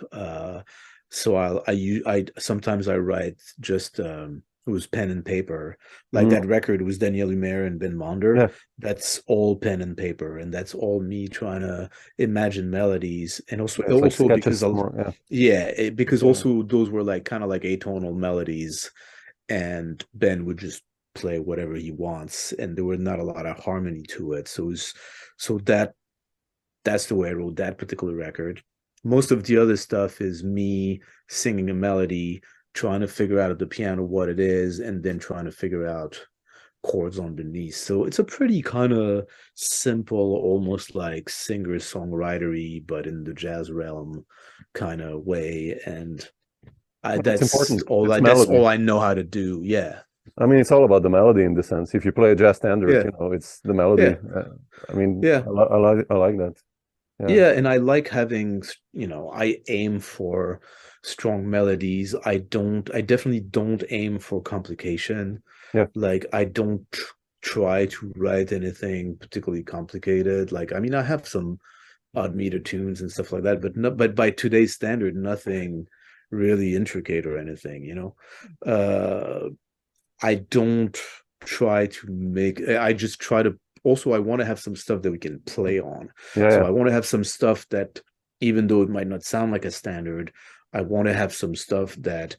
So I sometimes I write just it was pen and paper. Like that record was Daniel Humair and Ben Monder. That's all pen and paper, and that's all me trying to imagine melodies. And also like because because also those were like kind of like atonal melodies, and Ben would just play whatever he wants, and there were not a lot of harmony to it. That's the way I wrote that particular record. Most of the other stuff is me singing a melody, trying to figure out at the piano what it is, and then trying to figure out chords underneath. So it's a pretty kind of simple, almost like singer-songwritery, but in the jazz realm kind of way. And that's all I know how to do. Yeah. I mean, it's all about the melody in the sense. If you play a jazz standard, it's the melody. I mean, I like that. Yeah, and I like having, I aim for strong melodies. I definitely don't aim for complication. Like, I don't try to write anything particularly complicated. Like, I mean, I have some odd meter tunes and stuff like that, but by today's standard, nothing really intricate or anything, I don't try to I just try to, also I want to have some stuff that we can play on. So I want to have some stuff that, even though it might not sound like a standard, I want to have some stuff that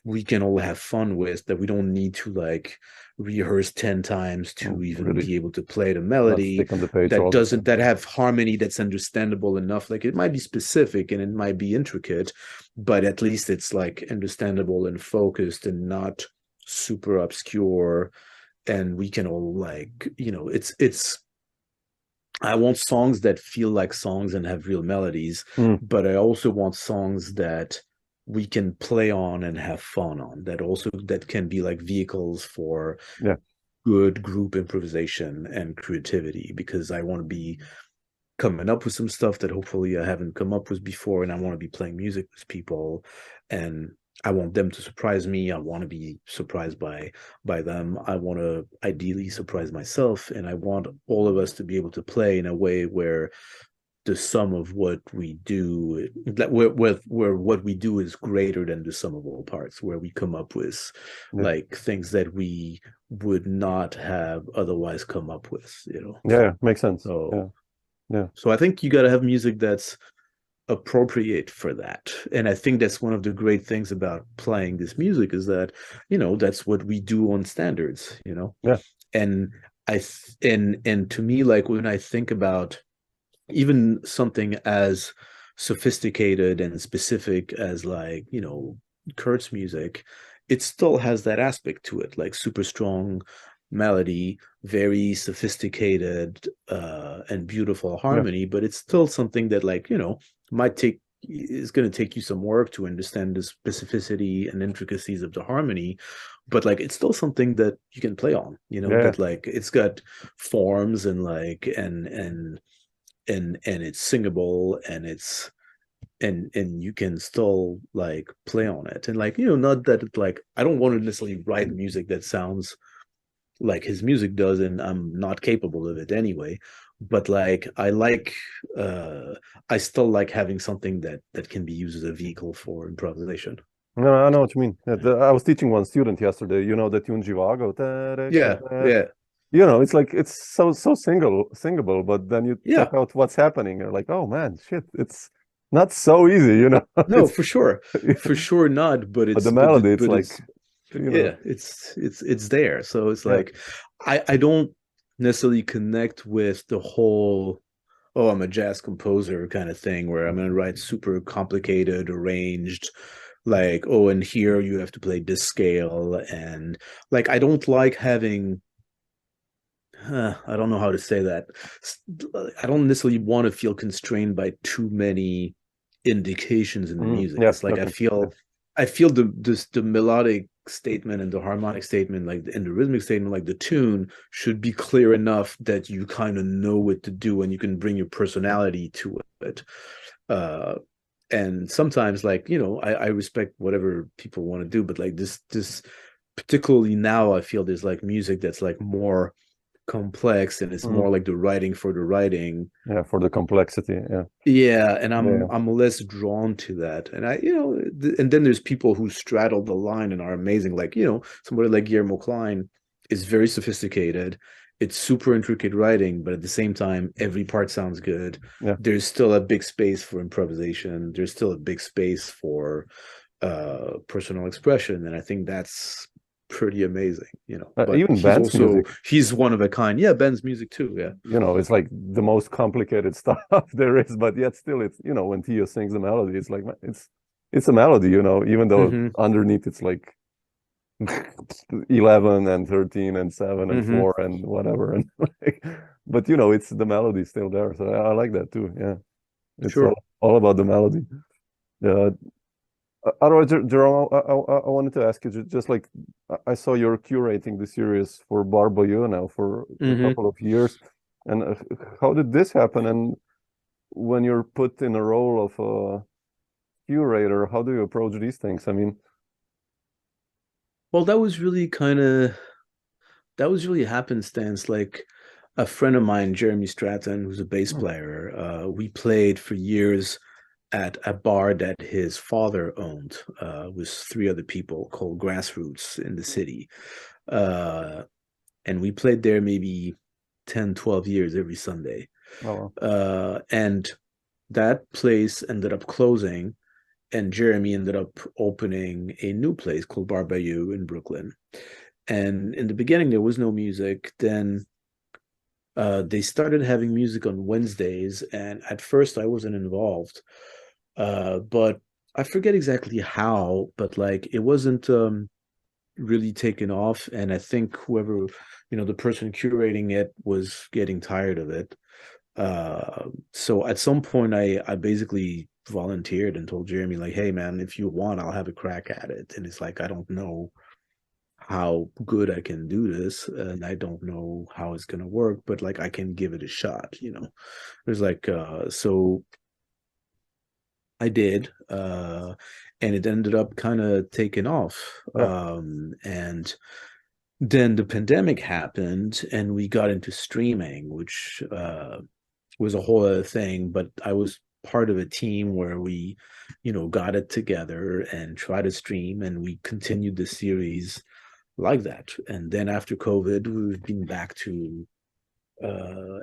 we can all have fun with, that we don't need to like rehearse 10 times to even be able to play the melody, that have harmony that's understandable enough. Like, it might be specific and it might be intricate, but at least it's like understandable and focused and not super obscure. And we can all like, it's I want songs that feel like songs and have real melodies, but I also want songs that we can play on and have fun on, that can be like vehicles for good group improvisation and creativity, because I want to be coming up with some stuff that hopefully I haven't come up with before, and I want to be playing music with people, and I want them to surprise me. I want to be surprised by them. I want to ideally surprise myself, and I want all of us to be able to play in a way where the sum of what we do, where what we do is greater than the sum of all parts, where we come up with like things that we would not have otherwise come up with, Yeah, makes sense. So I think you got to have music that's appropriate for that. And I think that's one of the great things about playing this music is that, that's what we do on standards, Yeah. And and to me, like when I think about even something as sophisticated and specific as like, Kurt's music, it still has that aspect to it, like super strong melody, very sophisticated and beautiful harmony, but it's still something that like, is going to take you some work to understand the specificity and intricacies of the harmony, but like it's still something that you can play on, that like it's got forms and like and it's singable and it's and you can still like play on it, and like not that it's like I don't want to necessarily write music that sounds like his music does, and I'm not capable of it anyway, but like I still like having something that can be used as a vehicle for improvisation. No, I know what you mean. I was teaching one student yesterday, the tune Jivago. Yeah. It's like it's so singable, but then you check out what's happening. You're like, oh man, shit, it's not so easy, No, for sure not. But it's the melody. It's like it's there. So it's like I don't necessarily connect with the whole I'm a jazz composer kind of thing where I'm going to write super complicated, arranged, like, and here you have to play this scale, and like I don't like having. I don't know how to say that. I don't necessarily want to feel constrained by too many indications in the music. It's like I feel the melodic statement and the harmonic statement, like and the rhythmic statement, like the tune should be clear enough that you kind of know what to do and you can bring your personality to it. And sometimes, like I respect whatever people want to do, but like this particularly now, I feel there's like music that's like more complex and it's more like the writing for the writing, for the complexity, and I'm less drawn to that. And and then there's people who straddle the line and are amazing, like somebody like Guillermo Klein is very sophisticated, it's super intricate writing, but at the same time every part sounds good. There's still a big space for improvisation, there's still a big space for personal expression, and I think that's pretty amazing, but even Ben's music, he's one of a kind. Ben's music too, it's like the most complicated stuff there is, but yet still it's when Theo sings the melody, it's like it's a melody, even though underneath it's like 11 and 13 and 7 and 4 and whatever, and like, but it's the melody still there, so I like that too. It's all about the melody. Otherwise, Jerome, I wanted to ask you, just like I saw you're curating the series for Barboyeux now for a couple of years, and how did this happen? And when you're put in a role of a curator, how do you approach these things? I mean, well, that was really happenstance. Like a friend of mine, Jeremy Stratton, who's a bass player, we played for years at a bar that his father owned with 3 other people called Grassroots in the city. And we played there maybe 10, 12 years every Sunday. And that place ended up closing, and Jeremy ended up opening a new place called Barboyeux in Brooklyn. And in the beginning, there was no music. Then they started having music on Wednesdays, and at first I wasn't involved. But I forget exactly how, but like it wasn't really taken off, and I think whoever, the person curating it was getting tired of it. So at some point I basically volunteered and told Jeremy, like, hey man, if you want, I'll have a crack at it. And it's like, I don't know how good I can do this, and I don't know how it's gonna work, but like I can give it a shot. There's like so I did, and it ended up kind of taking off. And then the pandemic happened, and we got into streaming, which was a whole other thing. But I was part of a team where we, got it together and tried to stream, and we continued the series like that. And then after COVID, we've been back to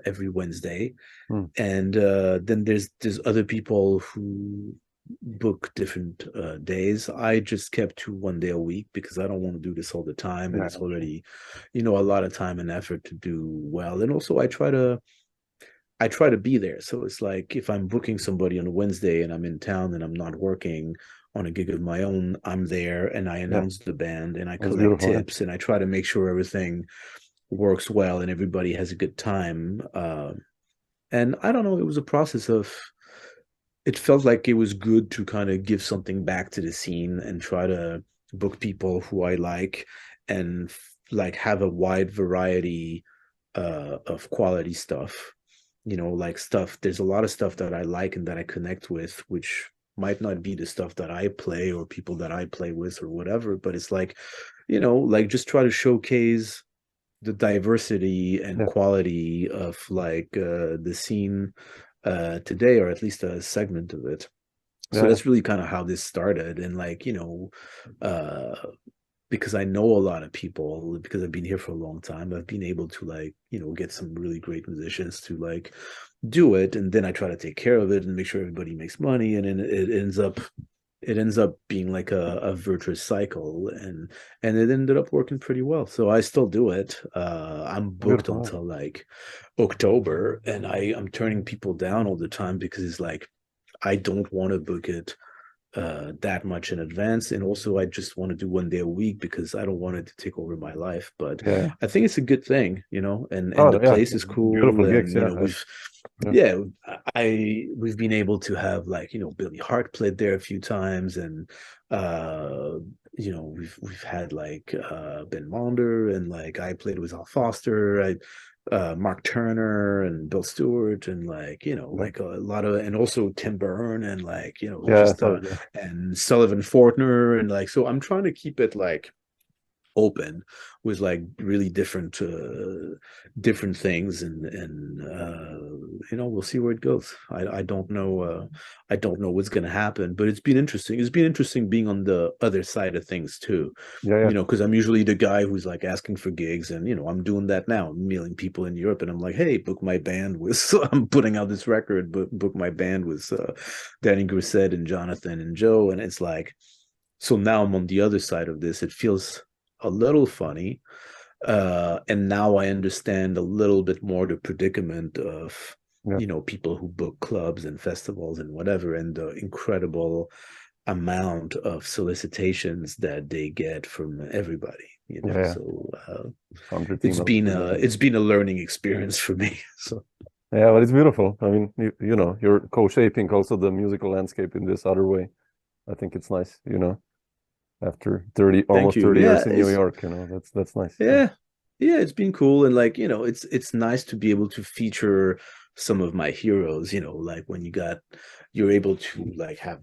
every Wednesday. Hmm. And then there's other people who book different days. I just kept to 1 day a week because I don't want to do this all the time, and Yeah, it's already, a lot of time and effort to do well. And also I try to be there. So it's like if I'm booking somebody on a Wednesday and I'm in town and I'm not working on a gig of my own, I'm there and I announce the band and I that's collect beautiful. tips and I try to make sure everything works well and everybody has a good time. And I don't know, it was a process of, it felt like it was good to kind of give something back to the scene and try to book people who I like and like have a wide variety of quality stuff. Like stuff, there's a lot of stuff that I like and that I connect with, which might not be the stuff that I play or people that I play with or whatever, but it's like, like just try to showcase the diversity and quality of like the scene today, or at least a segment of it. So that's really kind of how this started. And like, because I know a lot of people, because I've been here for a long time, I've been able to like, get some really great musicians to like do it. And then I try to take care of it and make sure everybody makes money. And then it ends up being like a virtuous cycle, and it ended up working pretty well. So I still do it. I'm booked until like October, and I'm turning people down all the time because it's like I don't want to book it that much in advance, and also I just want to do 1 day a week because I don't want it to take over my life. But I think it's a good thing, and the place is cool. Beautiful gigs, we've been able to have like Billy Hart played there a few times, and we've had like Ben Monder, and like I played with Al Foster, Mark Turner and Bill Stewart, and like like a lot of, and also Tim Byrne, and like and Sullivan Fortner, and like, so I'm trying to keep it like open with like really different things, and we'll see where it goes. I don't know what's going to happen, but it's been interesting being on the other side of things too, because I'm usually the guy who's like asking for gigs, and I'm doing that now. I'm emailing people in Europe and I'm like, hey, book my band with I'm putting out this record, but book my band with Danny Grissett and Johnathan and Joe. And it's like, so now I'm on the other side of this. It feels a little funny, and now I understand a little bit more the predicament of people who book clubs and festivals and whatever, and the incredible amount of solicitations that they get from everybody. So it's been a learning experience for me. So but it's beautiful. I mean, you're co-shaping also the musical landscape in this other way. I think it's nice, after almost 30 years in New York, that's nice. Yeah, it's been cool. And like, it's nice to be able to feature some of my heroes, like when you're able to like have,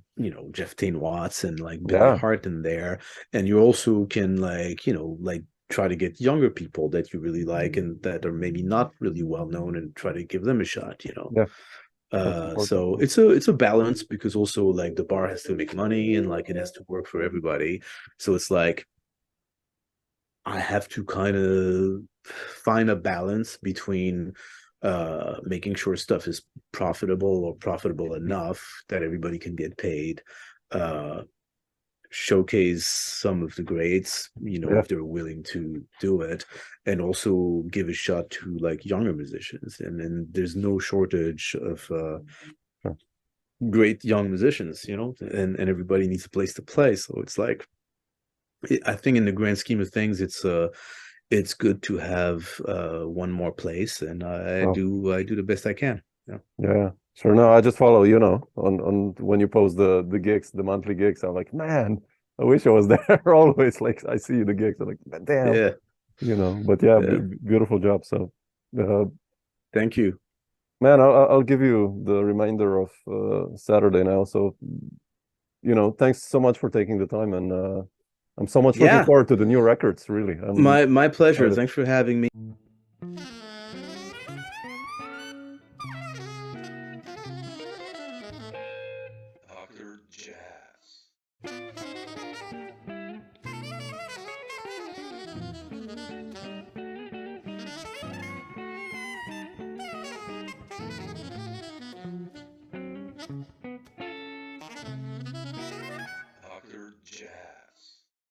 Jeff Tain Watts and like Billy Hart in there, and you also can like, like try to get younger people that you really like and that are maybe not really well known, and try to give them a shot, so it's a balance, because also like the bar has to make money and like it has to work for everybody. So it's like I have to kind of find a balance between making sure stuff is profitable, or profitable enough that everybody can get paid, showcase some of the greats, if they're willing to do it, and also give a shot to like younger musicians. And then there's no shortage of great young musicians, and everybody needs a place to play. So it's like, I think in the grand scheme of things, it's good to have one more place, and I do the best I can. Sure. No, I just follow, on when you post the gigs, the monthly gigs. I'm like, man, I wish I was there always. Like, I see the gigs, I'm like, damn, but beautiful job. So thank you, man. I'll give you the reminder of Saturday now. So thanks so much for taking the time, and I'm so much looking forward to the new records. Really, my pleasure. Thanks for having me.